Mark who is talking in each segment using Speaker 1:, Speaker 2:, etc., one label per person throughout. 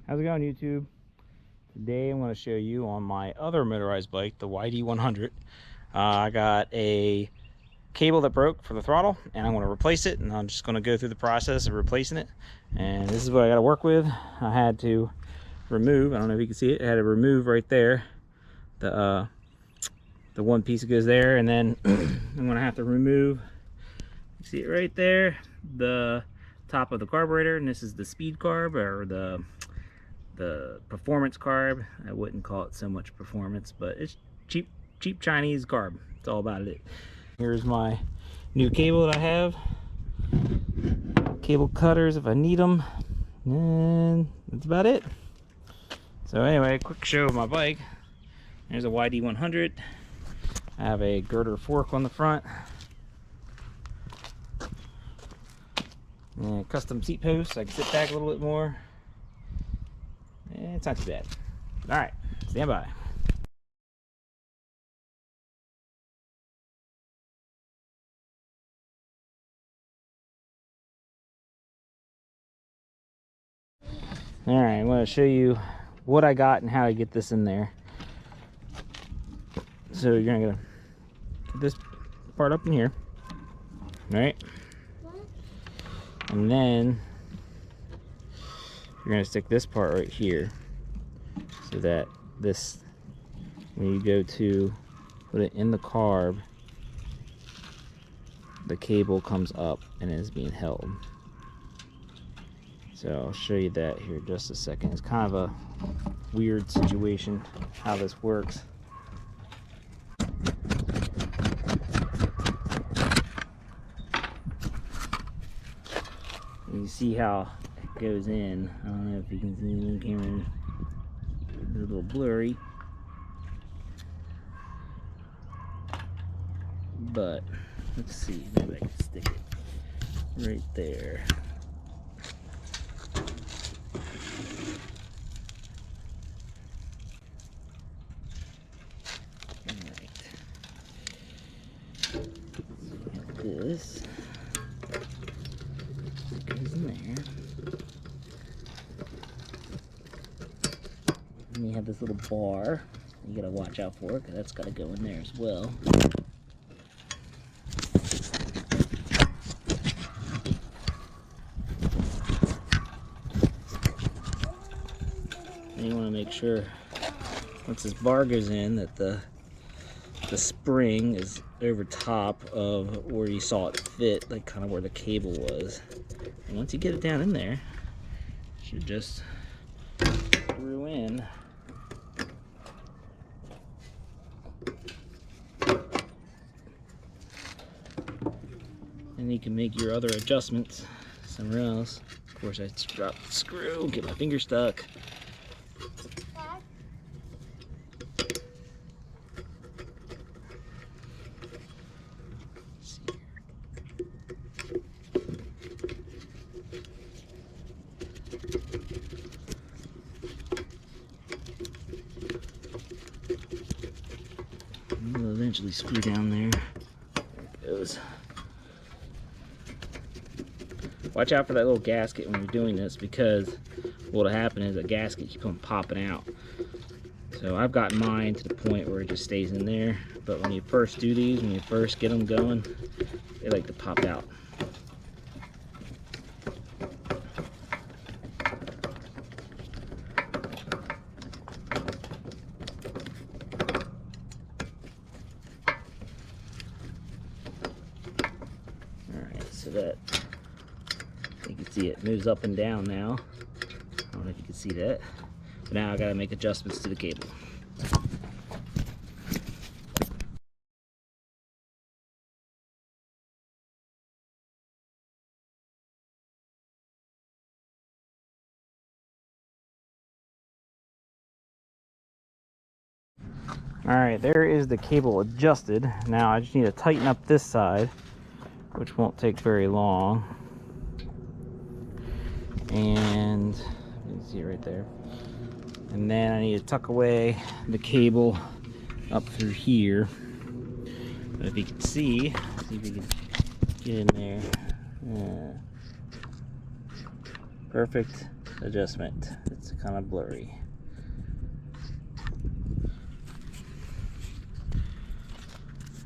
Speaker 1: How's it going, YouTube? Today I'm going to show you on my other motorized bike, the YD100. I got a cable that broke for the throttle and I'm going to replace it, and I'm just going to go through the process of replacing it. And this is what I got to work with. I had to remove, I don't know if you can see it, I had to remove right there the one piece that goes there, and then I'm going to have to remove, you see it right there, the top of the carburetor, and this is the speed carb, or the performance carb. I wouldn't call it so much performance, but it's cheap Chinese carb. It's all about it. Here's my new cable that I have. Cable cutters if I need them, and that's about it. So anyway, quick show of my bike. There's a YD100. I have a girder fork on the front, and custom seat posts so I can sit back a little bit more. It's not too bad. All right, stand by. All right, I'm going to show you what I got and how to get this in there. So you're going to put this part up in here, right? And then you're going to stick this part right here, so that this, when you go to put it in the carb, the cable comes up and is being held. So I'll show you that here in just a second. It's kind of a weird situation how this works. You see how it goes in. I don't know if you can see in the camera. It's a little blurry, but let's see. Maybe I can stick it right there. Alright. This goes in there. And you have this little bar you gotta watch out for, because that's gotta go in there as well. And you want to make sure once this bar goes in that the spring is over top of where you saw it fit, like kind of where the cable was. And once you get it down in there, it should just screw in. And you can make your other adjustments somewhere else. Of course, I dropped the screw, get my finger stuck. It'll eventually screw down there. There it goes. Watch out for that little gasket when you're doing this, because what'll happen is a gasket keeps on popping out. So I've got mine to the point where it just stays in there, but when you first do these, when you first get them going, they like to pop out. Alright, so that you can see it moves up and down now. I don't know if you can see that. But now I gotta make adjustments to the cable. Alright, there is the cable adjusted. Now I just need to tighten up this side, which won't take very long. And you can see it right there. And then I need to tuck away the cable up through here. But if you can see if you can get in there. Perfect. adjustment. It's kind of blurry.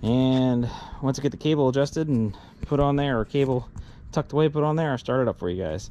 Speaker 1: And once I get the cable adjusted and put on there, or cable tucked away, put on there, I'll start it up for you guys.